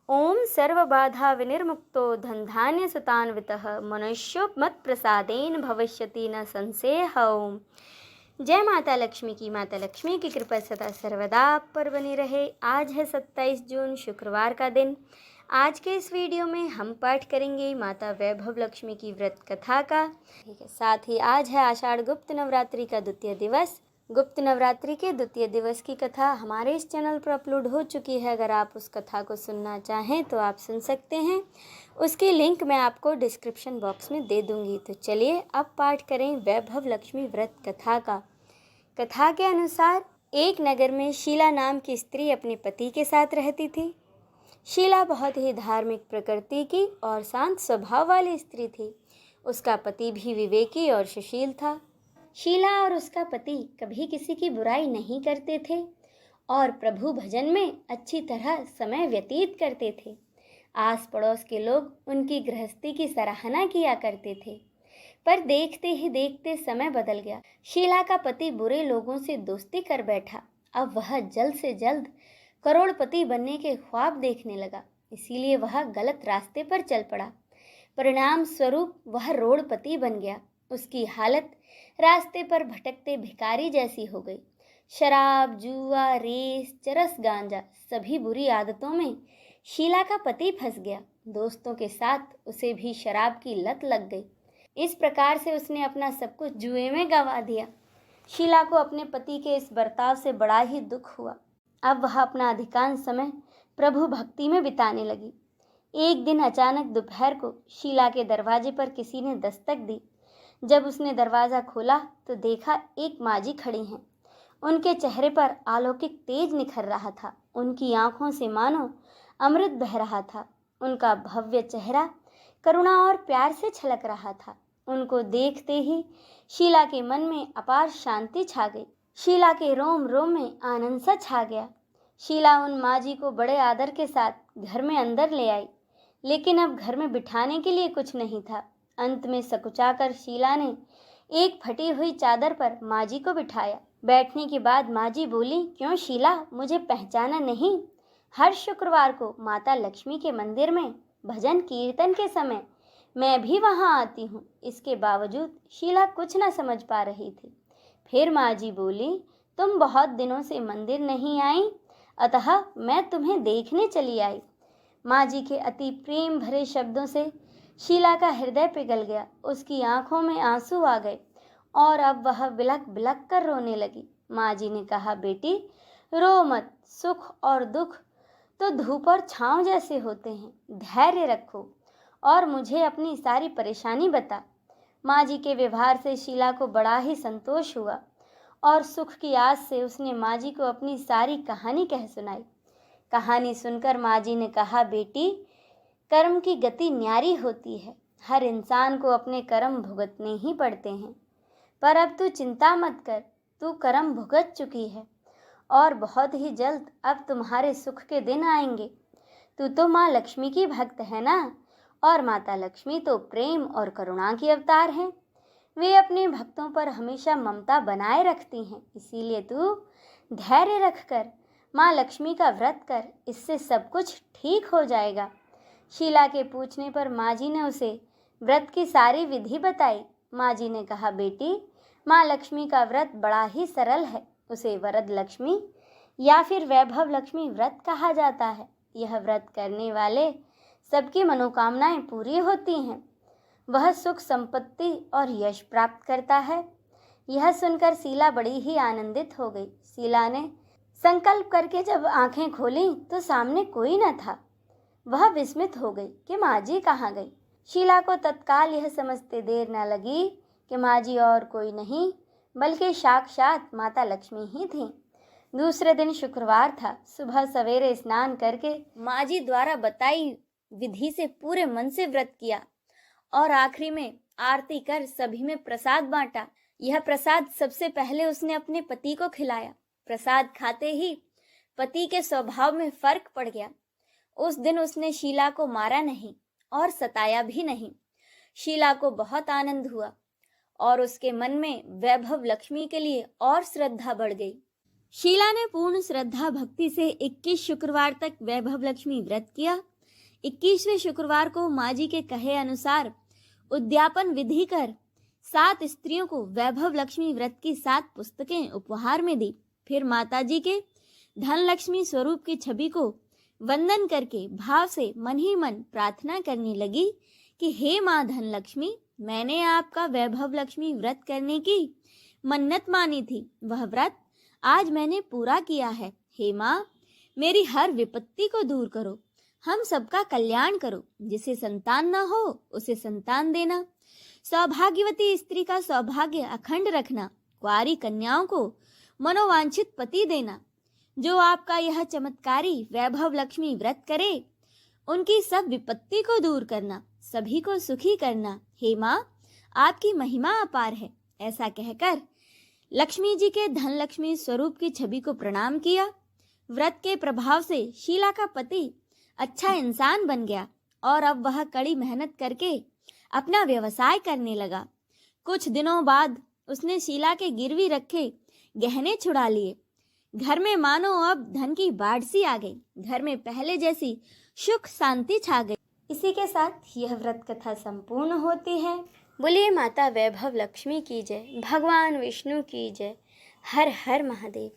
ओम सर्वबाधा विनिर्मुक्तो धनधान्य सुतान्वितः मनुष्यो मत प्रसादेन भविष्यति न संशयः। ओम। जय माता लक्ष्मी की। माता लक्ष्मी की कृपा सदा सर्वदा आप पर बनी रहे। आज है 27 जून शुक्रवार का दिन। आज के इस वीडियो में हम पाठ करेंगे माता वैभव लक्ष्मी की व्रत कथा का। ठीक है, साथ ही आज है आषाढ़ गुप्त नवरात्रि का द्वितीय दिवस। गुप्त नवरात्रि के द्वितीय दिवस की कथा हमारे इस चैनल पर अपलोड हो चुकी है। अगर आप उस कथा को सुनना चाहें तो आप सुन सकते हैं। उसकी लिंक मैं आपको डिस्क्रिप्शन बॉक्स में दे दूंगी। तो चलिए अब पाठ करें वैभव लक्ष्मी व्रत कथा का। कथा के अनुसार एक नगर में शीला नाम की स्त्री अपने पति के साथ रहती थी। शीला बहुत ही धार्मिक प्रकृति की और शांत स्वभाव वाली स्त्री थी। उसका पति भी विवेकी और सुशील था। शीला और उसका पति कभी किसी की बुराई नहीं करते थे और प्रभु भजन में अच्छी तरह समय व्यतीत करते थे। आस पड़ोस के लोग उनकी गृहस्थी की सराहना किया करते थे। पर देखते ही देखते समय बदल गया। शीला का पति बुरे लोगों से दोस्ती कर बैठा। अब वह जल्द से जल्द करोड़पति बनने के ख्वाब देखने लगा। इसीलिए वह गलत रास्ते पर चल पड़ा। परिणाम स्वरूप वह रोड़पति बन गया। उसकी हालत रास्ते पर भटकते भिखारी जैसी हो गई। शराब, जुआ, रेस, चरस, गांजा सभी बुरी आदतों में शीला का पति फंस गया। दोस्तों के साथ उसे भी शराब की लत लग गई। इस प्रकार से उसने अपना सब कुछ जुए में गंवा दिया। शीला को अपने पति के इस बर्ताव से बड़ा ही दुख हुआ। अब वह अपना अधिकांश समय प्रभु भक्ति में बिताने लगी। एक दिन अचानक दोपहर को शीला के दरवाजे पर किसी ने दस्तक दी। जब उसने दरवाज़ा खोला तो देखा एक माँ जी खड़ी हैं। उनके चेहरे पर अलौकिक तेज निखर रहा था। उनकी आंखों से मानो अमृत बह रहा था। उनका भव्य चेहरा करुणा और प्यार से छलक रहा था। उनको देखते ही शीला के मन में अपार शांति छा गई। शीला के रोम रोम में आनंद सा छा गया। शीला उन माँ जी को बड़े आदर के साथ घर में अंदर ले आई, लेकिन अब घर में बिठाने के लिए कुछ नहीं था। अंत में सकुचाकर शीला ने एक फटी हुई चादर पर माँ जी को बिठाया। बैठने के बाद माँ जी बोली, क्यों शीला, मुझे पहचाना नहीं? हर शुक्रवार को माता लक्ष्मी के मंदिर में भजन कीर्तन के समय मैं भी वहाँ आती हूँ। इसके बावजूद शीला कुछ न समझ पा रही थी। फिर माँ जी बोली, तुम बहुत दिनों से मंदिर नहीं आई, अतः मैं तुम्हें देखने चली आई। माँ जी के अति प्रेम भरे शब्दों से शीला का हृदय पिघल गया। उसकी आंखों में आंसू आ गए और अब वह बिलख बिलख कर रोने लगी। माँ जी ने कहा, बेटी रो मत, सुख और दुख तो धूप और छांव जैसे होते हैं। धैर्य रखो और मुझे अपनी सारी परेशानी बता। माँ जी के व्यवहार से शीला को बड़ा ही संतोष हुआ और सुख की आस से उसने माँ जी को अपनी सारी कहानी कह सुनाई। कहानी सुनकर माँ जी ने कहा, बेटी कर्म की गति न्यारी होती है। हर इंसान को अपने कर्म भुगतने ही पड़ते हैं। पर अब तू चिंता मत कर, तू कर्म भुगत चुकी है और बहुत ही जल्द अब तुम्हारे सुख के दिन आएंगे। तू तो माँ लक्ष्मी की भक्त है ना, और माता लक्ष्मी तो प्रेम और करुणा की अवतार हैं। वे अपने भक्तों पर हमेशा ममता बनाए रखती हैं। इसीलिए तू धैर्य रखकर माँ लक्ष्मी का व्रत कर, इससे सब कुछ ठीक हो जाएगा। शीला के पूछने पर माँ जी ने उसे व्रत की सारी विधि बताई। माँ जी ने कहा, बेटी माँ लक्ष्मी का व्रत बड़ा ही सरल है। उसे वरद लक्ष्मी या फिर वैभव लक्ष्मी व्रत कहा जाता है। यह व्रत करने वाले सबकी मनोकामनाएं पूरी होती हैं। वह सुख संपत्ति और यश प्राप्त करता है। यह सुनकर शीला बड़ी ही आनंदित हो गई। शीला ने संकल्प करके जब आंखें खोली तो सामने कोई न था। वह विस्मित हो गई कि माँ जी कहाँ गई। शीला को तत्काल यह समझते देर न लगी कि माँ जी और कोई नहीं बल्कि साक्षात माता लक्ष्मी ही थीं। दूसरे दिन शुक्रवार था। सुबह सवेरे स्नान करके माँ जी द्वारा बताई विधि से पूरे मन से व्रत किया और आखिरी में आरती कर सभी में प्रसाद बांटा। यह प्रसाद सबसे पहले उसने अपने पति को खिलाया। प्रसाद खाते ही पति के स्वभाव में फर्क पड़ गया। उस दिन उसने शीला को मारा नहीं और सताया भी नहीं। शीला को बहुत आनंद हुआ और उसके मन में वैभव लक्ष्मी के लिए और श्रद्धा बढ़ गई। शीला ने पूर्ण श्रद्धा भक्ति से 21 शुक्रवार तक वैभव लक्ष्मी व्रत किया 21वें शुक्रवार को माँ जी के कहे अनुसार उद्यापन विधि कर 7 स्त्रियों को वैभव लक्ष्मी व्रत की 7 पुस्तकें उपहार में दी। फिर माता जी के धन लक्ष्मी स्वरूप की छवि को वंदन करके भाव से मन ही मन प्रार्थना करने लगी कि हे माँ धन लक्ष्मी, मैंने आपका वैभव लक्ष्मी व्रत करने की मन्नत मानी थी, वह व्रत आज मैंने पूरा किया है। हे माँ, मेरी हर विपत्ति को दूर करो, हम सबका कल्याण करो, जिसे संतान न हो उसे संतान देना, सौभाग्यवती स्त्री का सौभाग्य अखंड रखना, कुंवारी कन्याओं को मनोवांछित पति देना। जो आपका यह चमत्कारी वैभव लक्ष्मी व्रत करे उनकी सब विपत्ति को दूर करना, सभी को सुखी करना। हे माँ, आपकी महिमा अपार है। ऐसा कहकर लक्ष्मी जी के धन लक्ष्मी स्वरूप की छवि को प्रणाम किया। व्रत के प्रभाव से शीला का पति अच्छा इंसान बन गया और अब वह कड़ी मेहनत करके अपना व्यवसाय करने लगा। कुछ दिनों बाद उसने शीला के गिरवी रखे गहने छुड़ा लिए। घर में मानो अब धन की बाढ़ सी आ गई। घर में पहले जैसी सुख शांति छा गई। इसी के साथ यह व्रत कथा संपूर्ण होती है। बोलिए माता वैभव लक्ष्मी की जय, भगवान विष्णु की जय। हर हर महादेव।